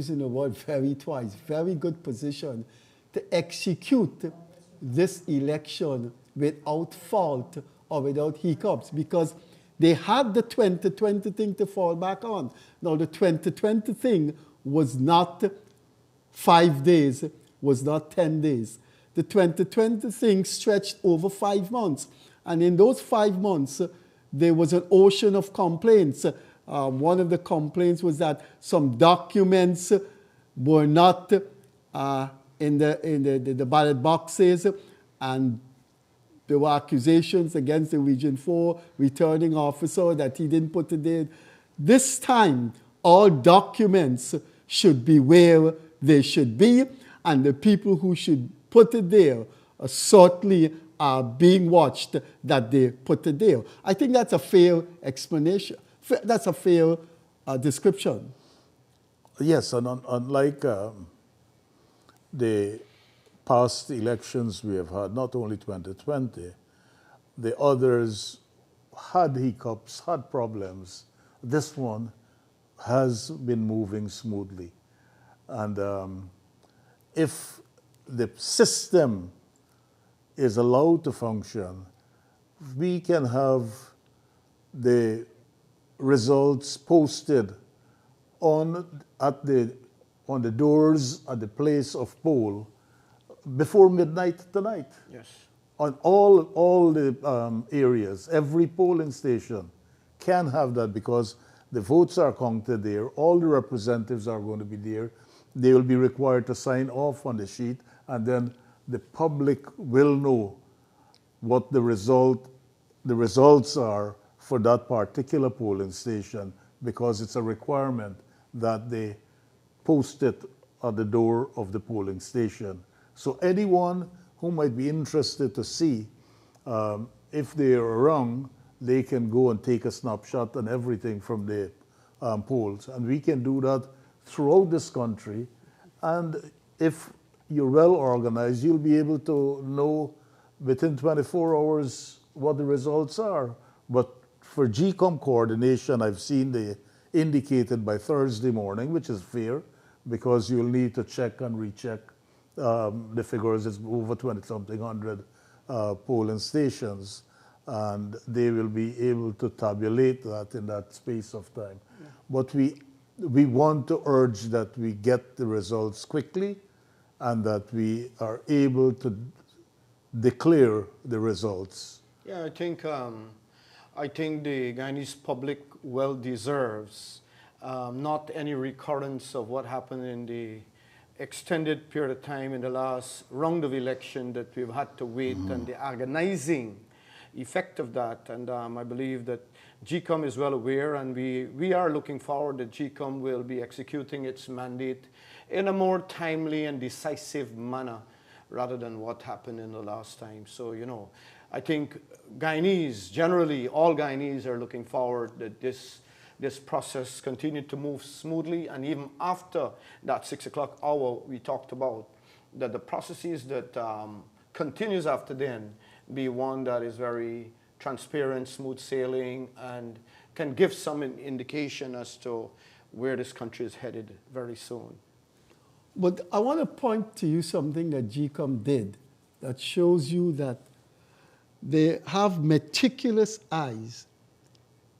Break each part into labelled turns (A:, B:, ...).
A: using the word very twice, very good position to execute this election without fault or without hiccups, because they had the 2020 thing to fall back on. Now, the 2020 thing was not 5 days, was not 10 days. The 2020 thing stretched over 5 months. And in those 5 months, there was an ocean of complaints. One of the complaints was that some documents were not in the ballot boxes, and there were accusations against the Region 4 returning officer that he didn't put it in. This time, all documents should be where they should be, and the people who should put it there certainly are being watched that they put it there. I think that's a fair explanation. That's a fair description.
B: Yes, and unlike the past elections we have had, not only 2020, the others had hiccups, had problems. This one has been moving smoothly. And if the system is allowed to function, we can have the results posted on the doors at the place of poll before midnight tonight.
C: Yes.
B: On all the areas, every polling station can have that, because the votes are counted there. All the representatives are going to be there. They will be required to sign off on the sheet, and then the public will know what the results are for that particular polling station, because it's a requirement that they post it at the door of the polling station. So anyone who might be interested to see if they are wrong, they can go and take a snapshot and everything from the polls. And we can do that throughout this country. And if you're well organized, you'll be able to know within 24 hours what the results are. But for GCOM coordination, I've seen they indicated by Thursday morning, which is fair, because you'll need to check and recheck the figures. It's over 20-something hundred polling stations, and they will be able to tabulate that in that space of time. Yeah. But we want to urge that we get the results quickly, and that we are able to declare the results.
C: Yeah, I think the Guyanese public well deserves not any recurrence of what happened in the extended period of time in the last round of election that we've had to wait, and the agonizing effect of that. And I believe that GCOM is well aware, and we are looking forward that GCOM will be executing its mandate in a more timely and decisive manner rather than what happened in the last time. So, you know, I think Guyanese, generally all Guyanese, are looking forward that this process continued to move smoothly, and even after that 6 o'clock hour we talked about, that the processes that continues after then be one that is very transparent, smooth sailing, and can give some indication as to where this country is headed very soon.
A: But I want to point to you something that GCOM did that shows you that they have meticulous eyes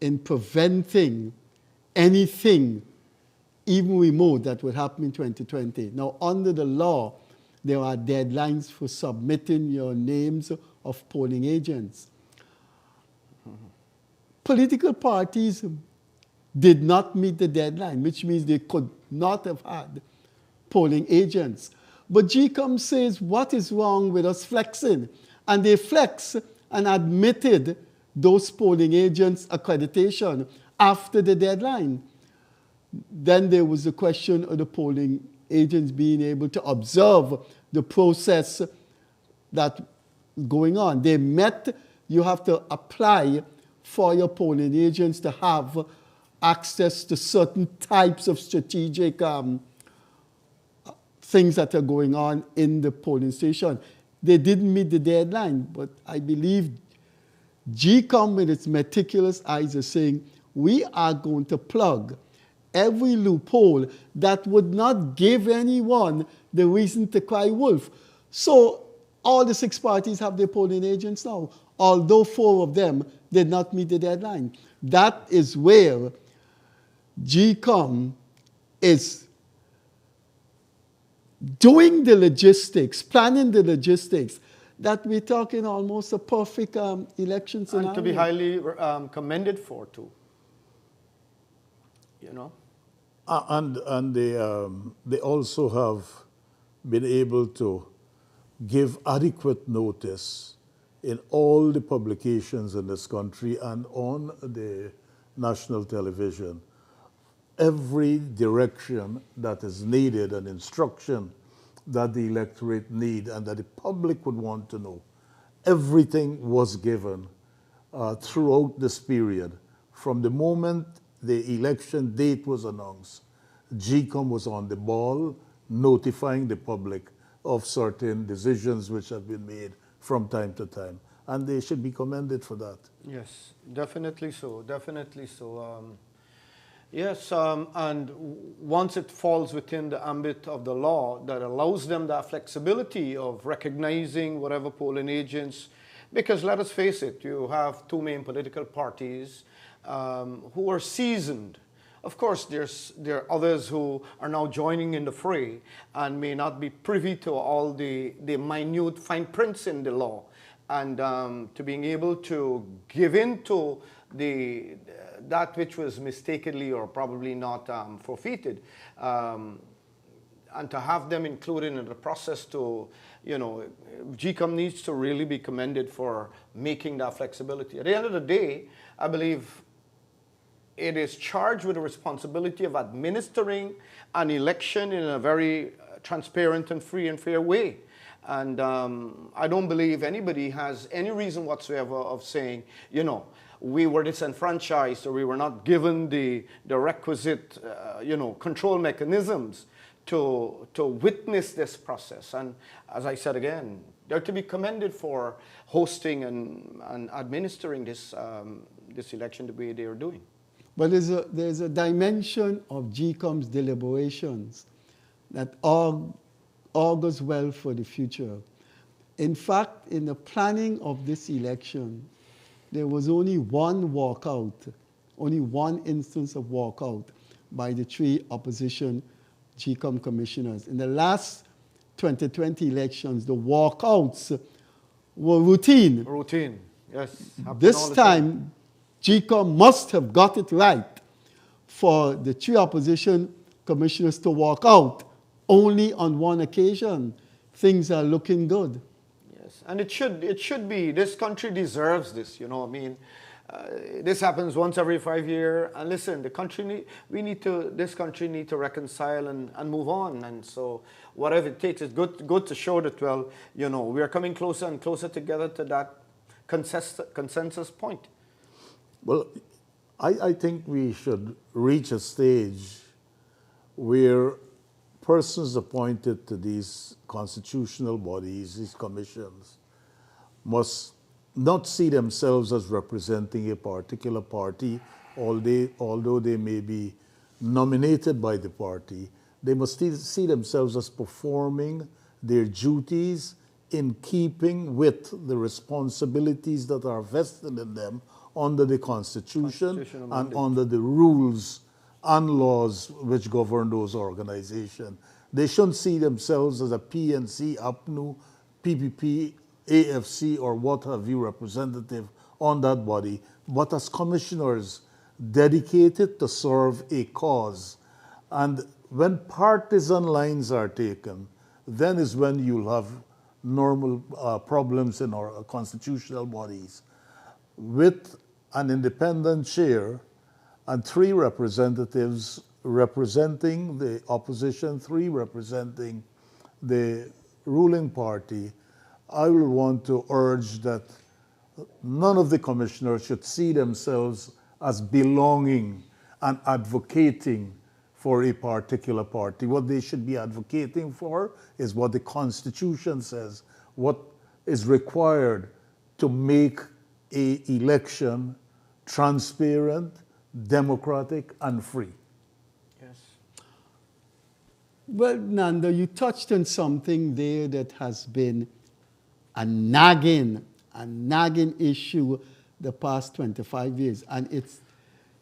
A: in preventing anything, even remote, that would happen in 2020. Now, under the law, there are deadlines for submitting your names of polling agents. Political parties did not meet the deadline, which means they could not have had polling agents. But GCOM says, what is wrong with us flexing? And they flex and admitted those polling agents' accreditation after the deadline. Then there was the question of the polling agents being able to observe the process that's going on. They met, you have to apply for your polling agents to have access to certain types of strategic things that are going on in the polling station. They didn't meet the deadline, but I believe GCOM with its meticulous eyes are saying, we are going to plug every loophole that would not give anyone the reason to cry wolf. So all the 6 parties have their polling agents now, although 4 of them did not meet the deadline. That is where GCOM is doing the logistics, planning the logistics, that we're talking almost a perfect election scenario.
C: And to be highly commended for, too. You know?
B: And they also have been able to give adequate notice in all the publications in this country and on the national television. Every direction that is needed, an instruction that the electorate need and that the public would want to know, everything was given throughout this period. From the moment the election date was announced, GCOM was on the ball, notifying the public of certain decisions which have been made from time to time. And they should be commended for that.
C: Yes, definitely so, definitely so. Yes, and once it falls within the ambit of the law that allows them that flexibility of recognizing whatever polling agents, because let us face it, you have 2 main political parties who are seasoned. Of course, there are others who are now joining in the fray and may not be privy to all the minute fine prints in the law. And to being able to give in to that which was mistakenly or probably not forfeited, and to have them included in the process to, you know, GCOM needs to really be commended for making that flexibility. At the end of the day, I believe it is charged with the responsibility of administering an election in a very transparent and free and fair way. And I don't believe anybody has any reason whatsoever of saying, you know, we were disenfranchised or we were not given the requisite, you know, control mechanisms to witness this process. And as I said again, they're to be commended for hosting and administering this, this election the way they are doing.
A: But there's a dimension of GCOM's deliberations that augurs well for the future. In fact, in the planning of this election, there was only one walkout, only one instance of walkout by the 3 opposition GCOM commissioners. In the last 2020 elections, the walkouts were routine.
C: Routine, yes.
A: This time, GCOM must have got it right for the 3 opposition commissioners to walk out only on one occasion. Things are looking good.
C: Yes, and it should be. This country deserves this, you know. I mean, this happens once every 5 years. And listen, this country need to reconcile and move on. And so whatever it takes, it's good to show that, well, you know, we are coming closer and closer together to that consensus point.
B: Well, I think we should reach a stage where persons appointed to these constitutional bodies, these commissions, must not see themselves as representing a particular party, although they may be nominated by the party. They must see themselves as performing their duties in keeping with the responsibilities that are vested in them under the Constitution and under the rules and laws which govern those organizations. They shouldn't see themselves as a PNC, APNU, PPP, AFC, or what have you representative on that body, but as commissioners dedicated to serve a cause. And when partisan lines are taken, then is when you'll have normal problems in our constitutional bodies. With an independent chair and 3 representatives representing the opposition, 3 representing the ruling party, I will want to urge that none of the commissioners should see themselves as belonging and advocating for a particular party. What they should be advocating for is what the Constitution says, what is required to make an election transparent, democratic, and free.
A: Well, Nando, you touched on something there that has been a nagging issue the past 25 years. And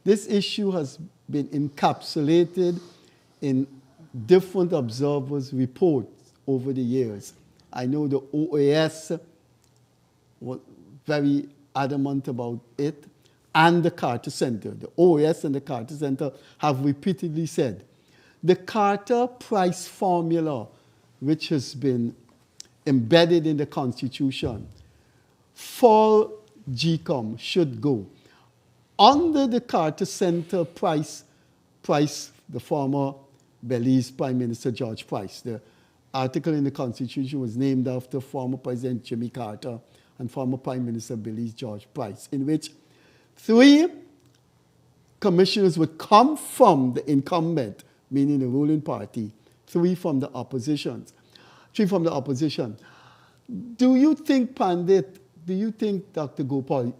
A: this issue has been encapsulated in different observers' reports over the years. I know the OAS was very adamant about it, and the Carter Center. The OAS and the Carter Center have repeatedly said the Carter price formula, which has been embedded in the Constitution for GCOM, should go. Under the Carter Center price, the former Belize Prime Minister George Price, the article in the Constitution was named after former President Jimmy Carter and former Prime Minister Belize George Price, in which 3 commissioners would come from the incumbent, meaning the ruling party, 3 from the opposition. Do you think, Pandit, Dr. Gopal,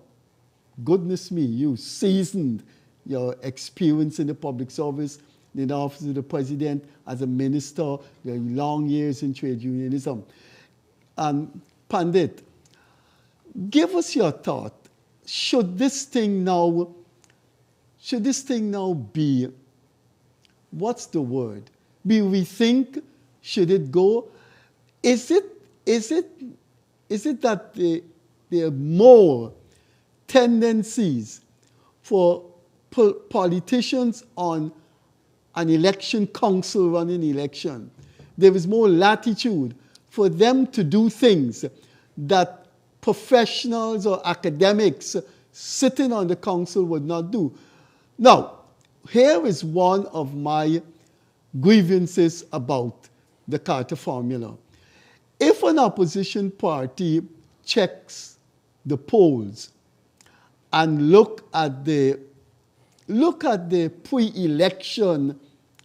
A: goodness me, you seasoned your experience in the public service, in the office of the president, as a minister, your long years in trade unionism. Pandit, give us your thought. Should this thing now be, what's the word? Be rethink? Should it go? Is it that there are more tendencies for politicians on an election council running election? There is more latitude for them to do things that professionals or academics sitting on the council would not do. Now, here is one of my grievances about the Carter formula. If an opposition party checks the polls and look at the pre-election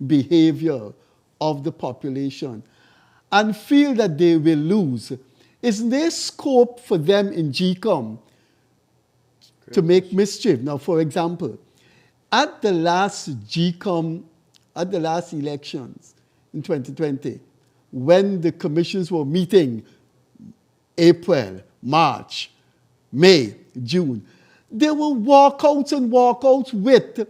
A: behavior of the population and feel that they will lose, isn't there scope for them in GCOM to make mischief? Now, for example, at the last elections in 2020, when the commissions were meeting April, March, May, June, there were walkouts with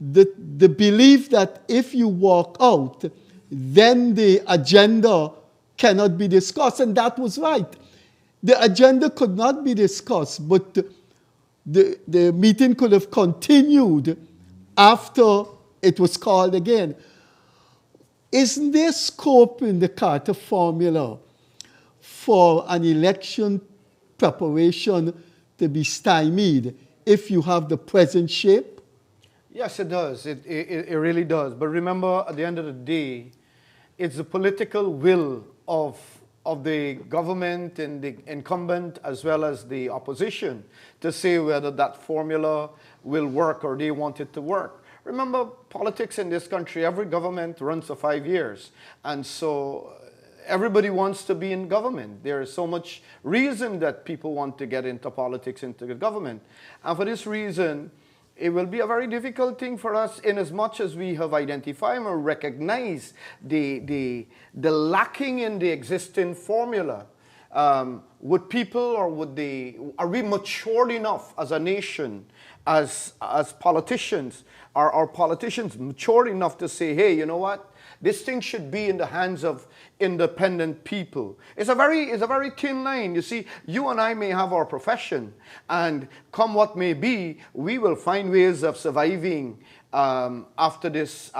A: the belief that if you walk out, then the agenda cannot be discussed, and that was right. The agenda could not be discussed, but the meeting could have continued after it was called again. Isn't there scope in the Carter formula for an election preparation to be stymied if you have the present shape?
C: Yes, it does. It really does. But remember, at the end of the day, it's the political will of the government and the incumbent as well as the opposition to say whether that formula will work or they want it to work. Remember, politics in this country, every government runs for 5 years. And so everybody wants to be in government. There is so much reason that people want to get into politics, into the government. And for this reason, it will be a very difficult thing for us in as much as we have identified or recognized the lacking in the existing formula. Would people or are we matured enough as a nation, as politicians? Are our politicians matured enough to say, hey, you know what? This thing should be in the hands of independent people. It's a very thin line. You see, you and I may have our profession, and come what may be, we will find ways of surviving after this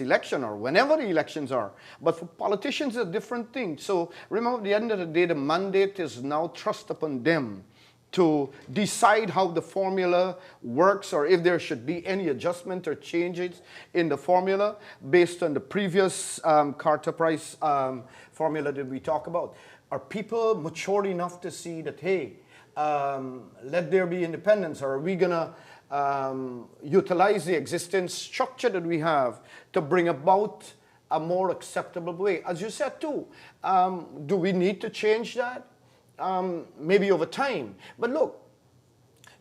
C: election or whenever the elections are. But for politicians, it's a different thing. So remember, at the end of the day, the mandate is now thrust upon them to decide how the formula works or if there should be any adjustment or changes in the formula based on the previous Carter Price formula that we talk about. Are people mature enough to see that, hey, let there be independence, or are we going to utilize the existing structure that we have to bring about a more acceptable way? As you said too, do we need to change that? Maybe over time. But look,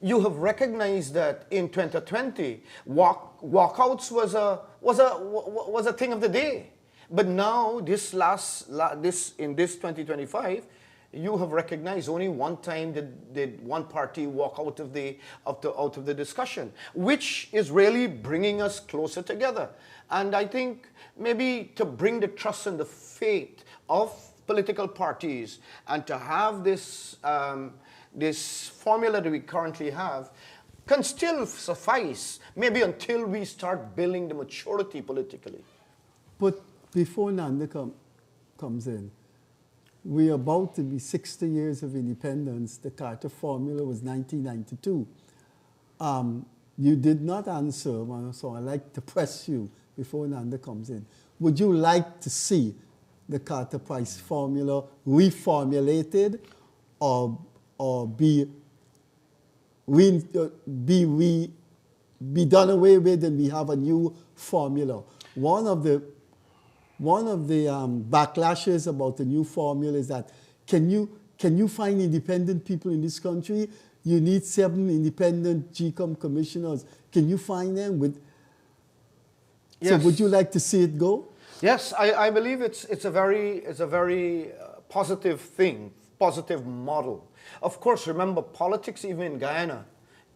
C: you have recognized that in 2020, walkouts was a thing of the day. But now, this in this 2025, you have recognized only one time did one party walk out of the discussion, which is really bringing us closer together. And I think maybe to bring the trust and the faith of political parties and to have this this formula that we currently have can still suffice, maybe until we start building the maturity politically.
A: But before Nanda comes in, we're about to be 60 years of independence. The Carter formula was 1992. You did not answer, so I'd like to press you before Nanda comes in. Would you like to see the Carter Price formula reformulated or be done away with and we have a new formula? One of the backlashes about the new formula is that can you find independent people in this country? You need 7 independent GCOM commissioners. Can you find them?
C: Yes.
A: So would you like to see it go?
C: Yes, I believe it's a very positive thing, positive model. Of course, remember, politics even in Guyana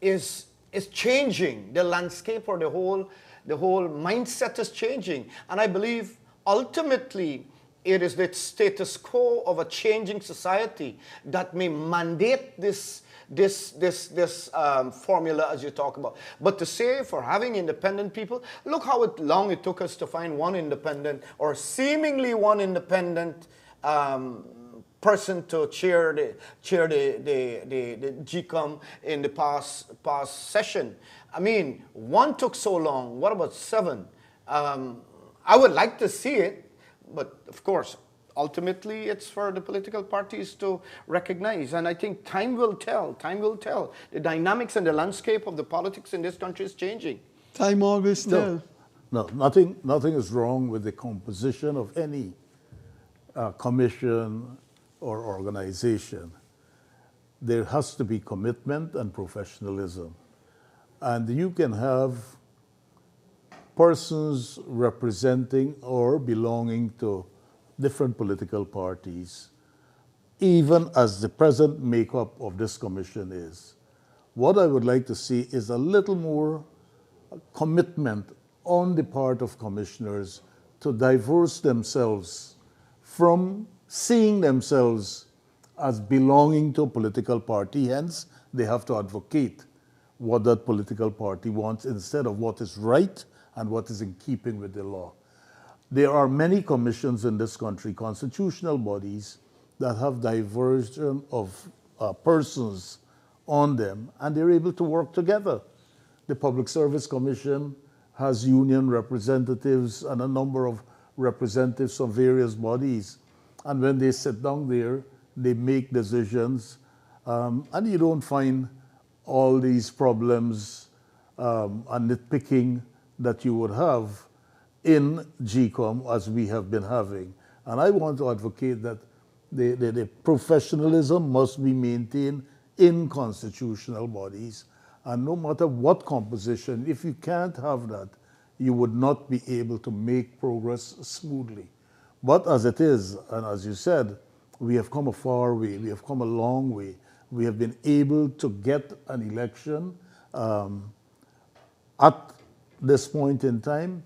C: is changing. The landscape or the whole mindset is changing, and I believe ultimately it is the status quo of a changing society that may mandate this formula as you talk about. But to say for having independent people, look how long it took us to find one independent or seemingly one independent person to chair the GCOM in the past session. I mean, one took so long. What about 7? I would like to see it, but of course, ultimately, it's for the political parties to recognize. And I think time will tell. Time will tell. The dynamics and the landscape of the politics in this country is changing.
A: Time always tells.
B: No, nothing is wrong with the composition of any commission or organization. There has to be commitment and professionalism. And you can have persons representing or belonging to different political parties, even as the present makeup of this commission is. What I would like to see is a little more commitment on the part of commissioners to divorce themselves from seeing themselves as belonging to a political party. Hence, they have to advocate what that political party wants instead of what is right and what is in keeping with the law. There are many commissions in this country, constitutional bodies, that have diversion of persons on them, and they're able to work together. The Public Service Commission has union representatives and a number of representatives from various bodies. And when they sit down there, they make decisions, and you don't find all these problems and nitpicking that you would have in GCOM as we have been having. And I want to advocate that the professionalism must be maintained in constitutional bodies. And no matter what composition, if you can't have that, you would not be able to make progress smoothly. But as it is, and as you said, we have come a far way, we have come a long way. We have been able to get an election at this point in time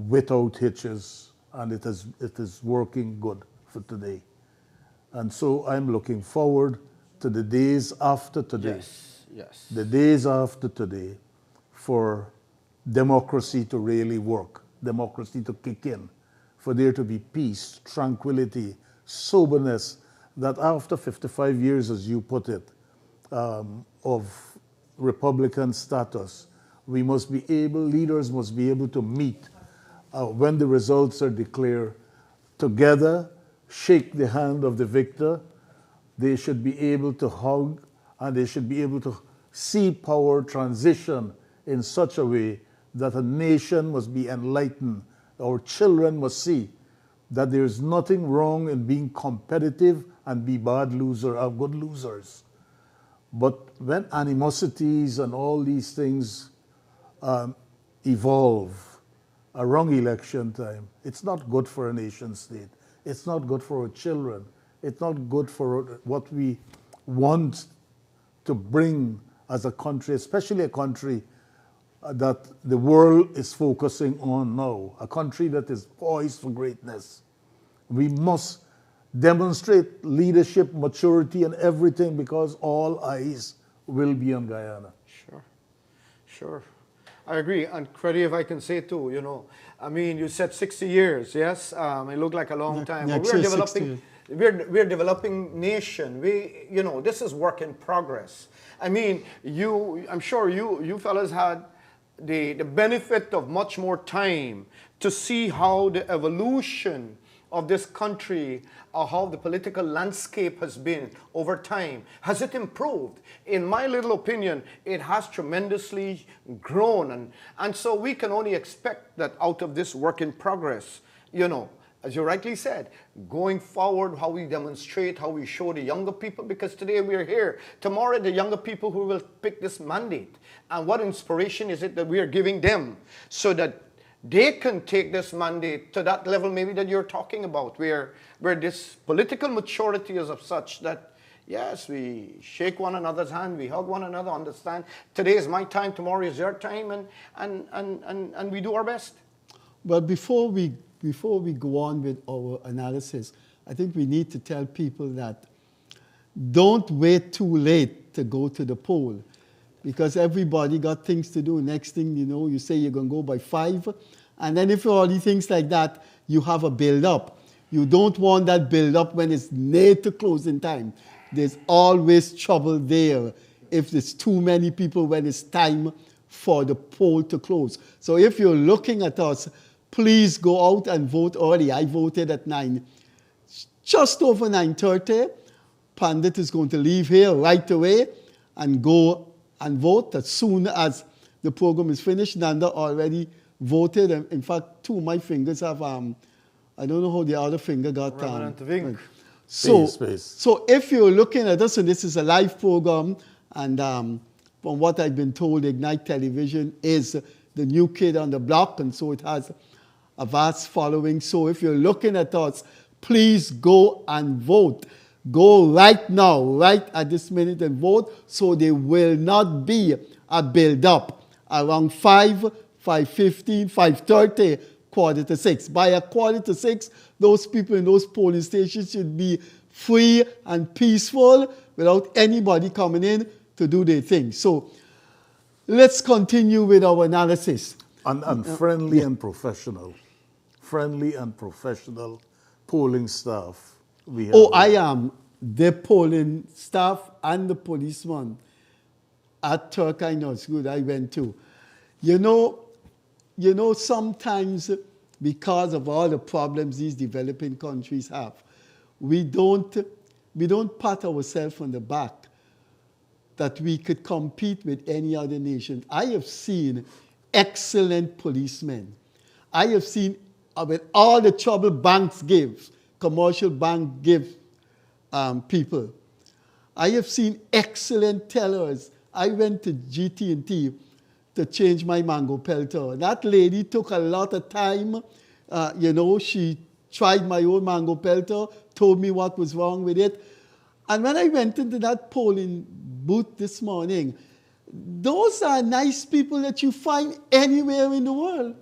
B: without hitches, and it is working good for today. And so I'm looking forward to the days after today.
C: Yes, yes.
B: The days after today for democracy to really work, democracy to kick in, for there to be peace, tranquility, soberness, that after 55 years, as you put it, of Republican status, we must be able, leaders must be able to meet when the results are declared together, shake the hand of the victor. They should be able to hug, and they should be able to see power transition in such a way that a nation must be enlightened. Our children must see that there is nothing wrong in being competitive and be bad loser or good losers. But when animosities and all these things evolve, around election time. It's not good for a nation state. It's not good for our children. It's not good for what we want to bring as a country, especially a country that the world is focusing on now, a country that is poised for greatness. We must demonstrate leadership, maturity, and everything, because all eyes will be on Guyana.
C: Sure, sure. I agree. And Freddie, if I can say too, you know, I mean, you said 60 years, yes? It looked like a long time. But we're developing, we're developing nation. You know, this is work in progress. I mean, I'm sure you fellas had the benefit of much more time to see how the evolution of this country, or how the political landscape has been over time. Has it improved? In my little opinion, it has tremendously grown. And so we can only expect that out of this work in progress, you know, as you rightly said, going forward, how we demonstrate, how we show the younger people, because today we are here. Tomorrow, the younger people who will pick this mandate. And what inspiration is it that we are giving them so that they can take this mandate to that level maybe that you're talking about, where this political maturity is of such that, yes, we shake one another's hand, we hug one another, understand today is my time, tomorrow is your time, and we do our best.
A: But before we go on with our analysis, I think we need to tell people that don't wait too late to go to the poll, because everybody got things to do. Next thing you know, you say you're going to go by 5, and then if all these things like that, you have a build-up. You don't want that build-up when it's near to closing time. There's always trouble there if there's too many people when it's time for the poll to close. So if you're looking at us, please go out and vote early. I voted at 9. Just over 9:30, Pandit is going to leave here right away and go and vote as soon as the program is finished. Nanda already voted. In fact, 2 of my fingers have, I don't know how the other finger got. So if you're looking at us, and this is a live program, and from what I've been told, Ignite Television is the new kid on the block, and so it has a vast following. So if you're looking at us, please go and vote. Go right now, right at this minute, and vote, so there will not be a build-up around 5, 5:15, 5:30, 5:45. By 5:45, those people in those polling stations should be free and peaceful without anybody coming in to do their thing. So let's continue with our analysis.
B: And friendly and professional. Friendly and professional polling staff.
A: I am the polling staff and the policeman at Turkey North School I went to. You know, sometimes because of all the problems these developing countries have, we don't pat ourselves on the back that we could compete with any other nation. I have seen excellent policemen. I have seen with all the trouble banks give, commercial bank give people. I have seen excellent tellers. I went to GT&T to change my mango pelter. That lady took a lot of time. She tried my old mango pelter, told me what was wrong with it. And when I went into that polling booth this morning, those are nice people that you find anywhere in the world.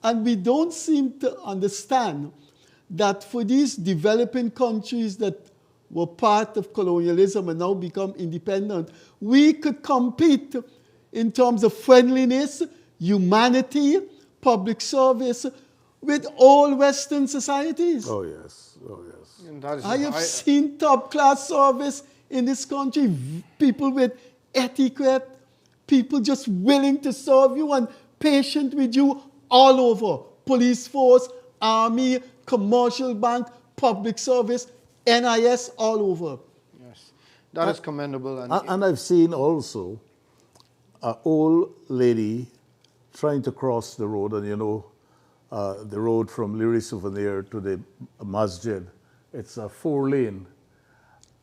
A: And we don't seem to understand that for these developing countries that were part of colonialism and now become independent, we could compete in terms of friendliness, humanity, public service with all Western societies.
B: Oh, yes. Oh, yes.
A: I have seen top-class service in this country, people with etiquette, people just willing to serve you and patient with you all over. Police force, army, commercial bank, public service, NIS, all over.
C: Yes, that is commendable.
B: And I've seen also an old lady trying to cross the road, and the road from Leary Souvenir to the masjid, it's a 4-lane.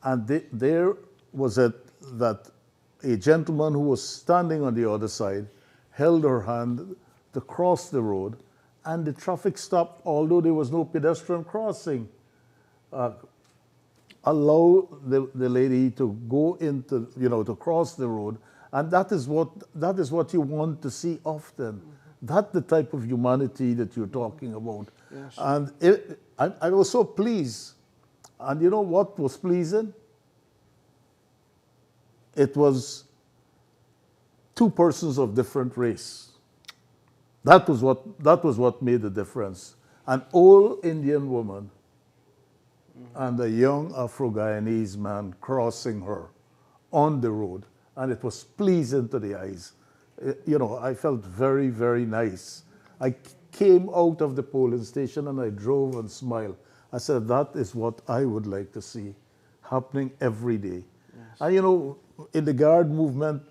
B: And there was that a gentleman who was standing on the other side held her hand to cross the road, And the traffic stop, although there was no pedestrian crossing, allow the lady to go into, to cross the road. And that is what you want to see often. That's the type of humanity that you're talking about.
C: Yes.
B: And I was so pleased. And you know what was pleasing? It was two persons of different race. That was what made the difference. An old Indian woman and a young Afro-Guyanese man crossing her on the road. And it was pleasing to the eyes. I felt very, very nice. I came out of the polling station and I drove and smiled. I said, that is what I would like to see happening every day. Yes. And in the Guard movement,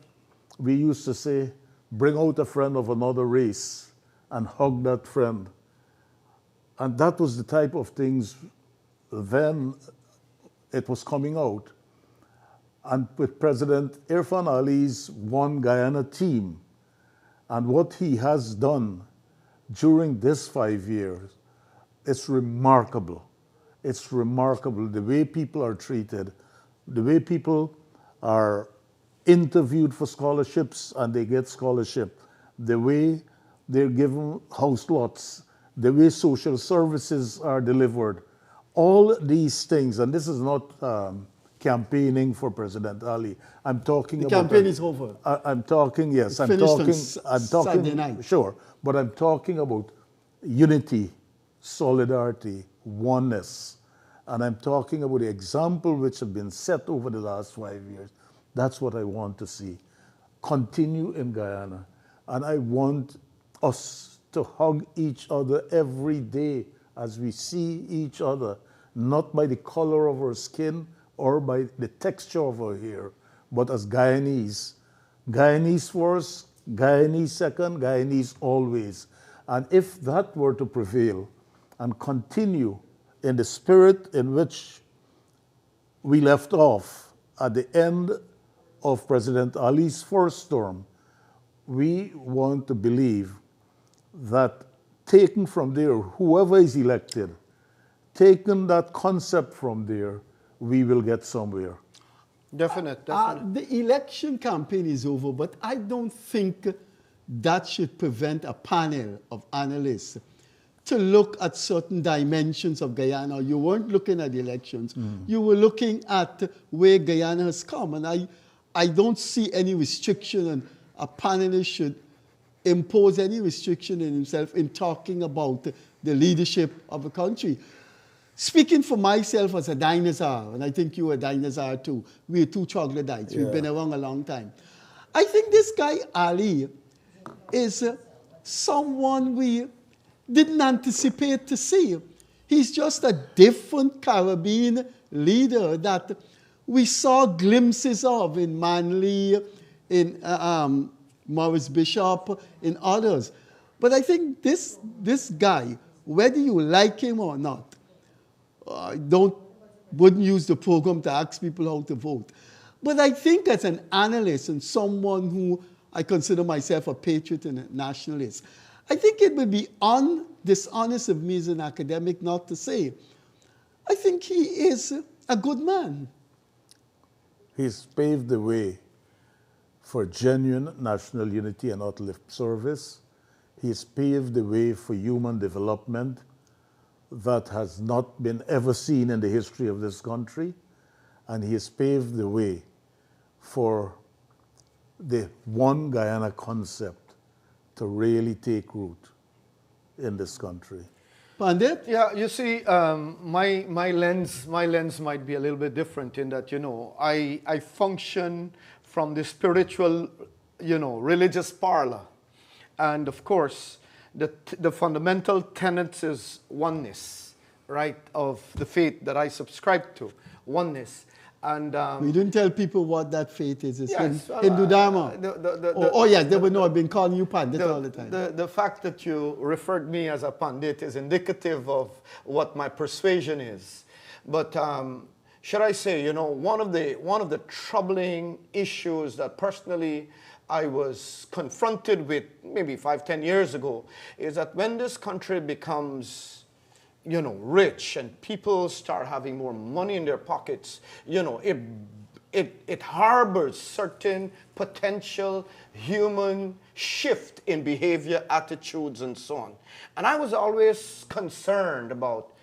B: we used to say, bring out a friend of another race and hug that friend. And that was the type of things then it was coming out. And with President Irfan Ali's One Guyana team and what he has done during this 5 years, it's remarkable. It's remarkable the way people are treated, the way people are interviewed for scholarships and they get scholarship, the way they're given house lots, the way social services are delivered. All these things, and this is not campaigning for President Ali. I'm talking about...
A: The campaign is over.
B: I'm talking, yes.
A: I'm talking, Saturday night.
B: Sure, but I'm talking about unity, solidarity, oneness. And I'm talking about the example which have been set over the last 5 years. That's what I want to see. Continue in Guyana. And I want us to hug each other every day as we see each other, not by the color of our skin or by the texture of our hair, but as Guyanese. Guyanese first, Guyanese second, Guyanese always. And if that were to prevail and continue in the spirit in which we left off at the end of President Ali's first term, we want to believe that taken from there, whoever is elected, taking that concept from there, we will get somewhere.
C: Definite.
A: The election campaign is over, but I don't think that should prevent a panel of analysts to look at certain dimensions of Guyana. You weren't looking at the elections. You were looking at where Guyana has come. And I don't see any restriction, and a panelist should impose any restriction in himself in talking about the leadership of a country. Speaking for myself as a dinosaur, and I think you are a dinosaur too, we're two troglodytes, we've been around a long time. I think this guy Ali is someone we didn't anticipate to see. He's just a different Caribbean leader that we saw glimpses of in Manley, in Maurice Bishop, in others. But I think this guy, whether you like him or not, I wouldn't use the program to ask people how to vote. But I think as an analyst and someone who I consider myself a patriot and a nationalist, I think it would be dishonest of me as an academic not to say, I think he is a good man.
B: He's paved the way for genuine national unity and not lip service. He's paved the way for human development that has not been ever seen in the history of this country. And he has paved the way for the One Guyana concept to really take root in this country.
A: Pandit?
C: Yeah, you see, my lens might be a little bit different in that, I function from the spiritual, religious parlor. And of course, the fundamental tenets is oneness, right, of the faith that I subscribe to, oneness. And
A: we didn't tell people what that faith is. It's
C: yes,
A: Hindu Dharma. Yes, they would know. I've been calling you Pandit all the time.
C: The fact that you referred me as a Pandit is indicative of what my persuasion is. But should I say, one of the troubling issues that personally I was confronted with maybe 5-10 years ago is that when this country becomes, you know, rich and people start having more money in their pockets, you know, it harbors certain potential human shift in behavior, attitudes, and so on. And I was always concerned about,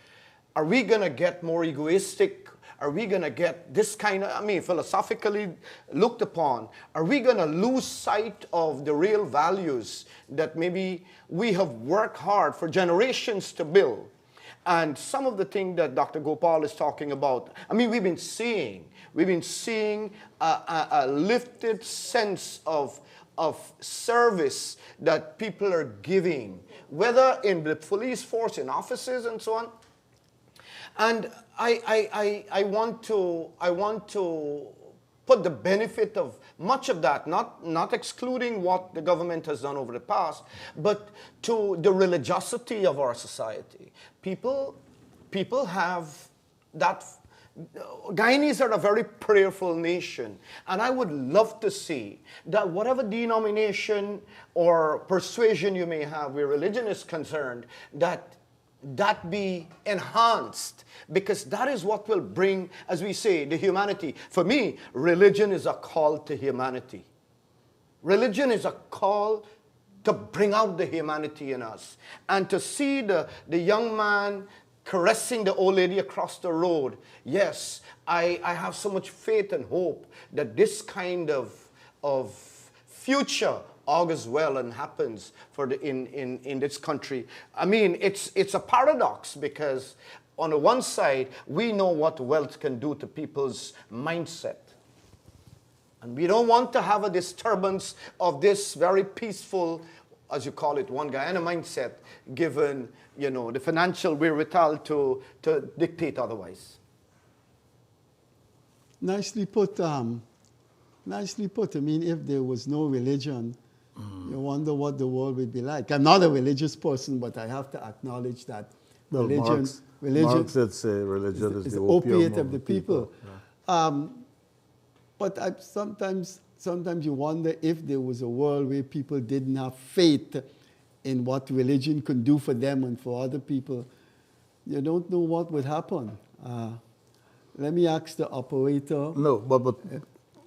C: are we going to get more egoistic? Are we going to get this kind of, I mean, philosophically looked upon, are we going to lose sight of the real values that maybe we have worked hard for generations to build? And some of the things that Dr. Gopal is talking about, I mean, we've been seeing a lifted sense of service that people are giving, whether in the police force, in offices, and so on. And I want to put the benefit of much of that, not excluding what the government has done over the past, but to the religiosity of our society. People have that. Guyanese are a very prayerful nation, and I would love to see that whatever denomination or persuasion you may have where religion is concerned, that be enhanced, because that is what will bring, as we say, the humanity. For me, religion is a call to humanity. Religion is a call to bring out the humanity in us. And to see the young man caressing the old lady across the road, yes, I have so much faith and hope that this kind of future augurs well and happens for in this country. I mean, it's a paradox, because on the one side, we know what wealth can do to people's mindset. And we don't want to have a disturbance of this very peaceful, as you call it, one Guyana mindset, given, you know, the financial wherewithal to dictate otherwise.
A: Nicely put. Nicely put. I mean, if there was no religion, you wonder what the world would be like. I'm not a religious person, but I have to acknowledge that religion
B: Marx did say religion is the
A: opiate of the people.
B: Yeah.
A: But sometimes you wonder if there was a world where people didn't have faith in what religion could do for them and for other people. You don't know what would happen. Let me ask the operator.
B: No, but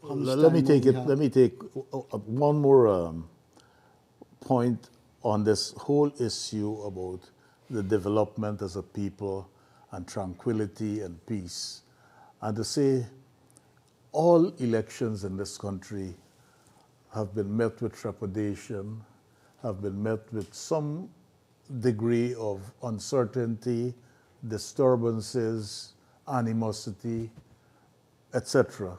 B: let me take one more point on this whole issue about the development as a people and tranquility and peace, and to say all elections in this country have been met with trepidation, have been met with some degree of uncertainty, disturbances, animosity, etc.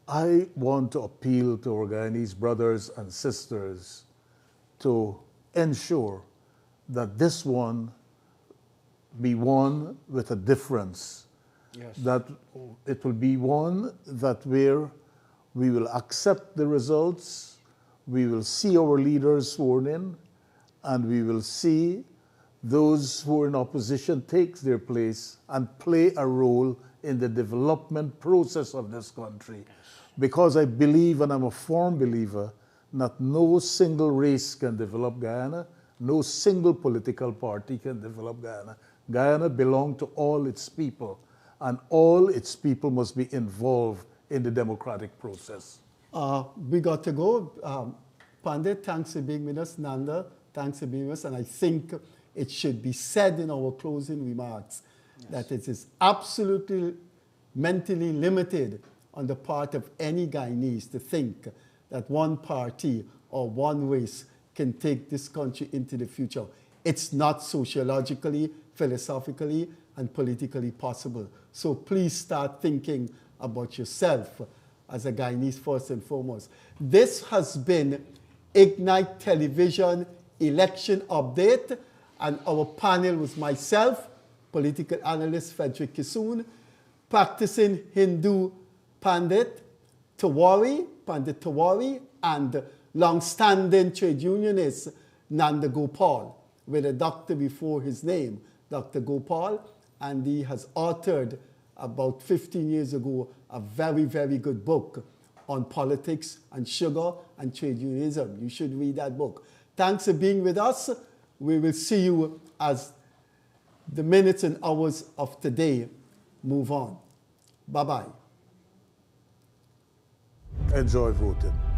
B: I want to appeal to our Guyanese brothers and sisters to ensure that this one be won with a difference.
C: Yes.
B: That it will be one that where we will accept the results, we will see our leaders sworn in, and we will see those who are in opposition take their place and play a role in the development process of this country. Yes. Because I believe, and I'm a firm believer, that no single race can develop Guyana, no single political party can develop Guyana. Guyana belongs to all its people, and all its people must be involved in the democratic process.
A: We got to go. Pandit, thanks for being with us. Nanda, thanks for being with us. And I think it should be said in our closing remarks that it is absolutely mentally limited on the part of any Guyanese to think that one party or one race can take this country into the future. It's not sociologically, philosophically, and politically possible. So please start thinking about yourself as a Guyanese first and foremost. This has been Ignite Television Election Update, and our panel was myself, political analyst Freddie Kissoon, practicing Hindu Pandit Tawari, and long-standing trade unionist Nanda Gopal, with a doctor before his name, Dr. Gopal, and he has authored about 15 years ago a very, very good book on politics and sugar and trade unionism. You should read that book. Thanks for being with us. We will see you as the minutes and hours of today move on. Bye-bye.
B: Enjoy voting.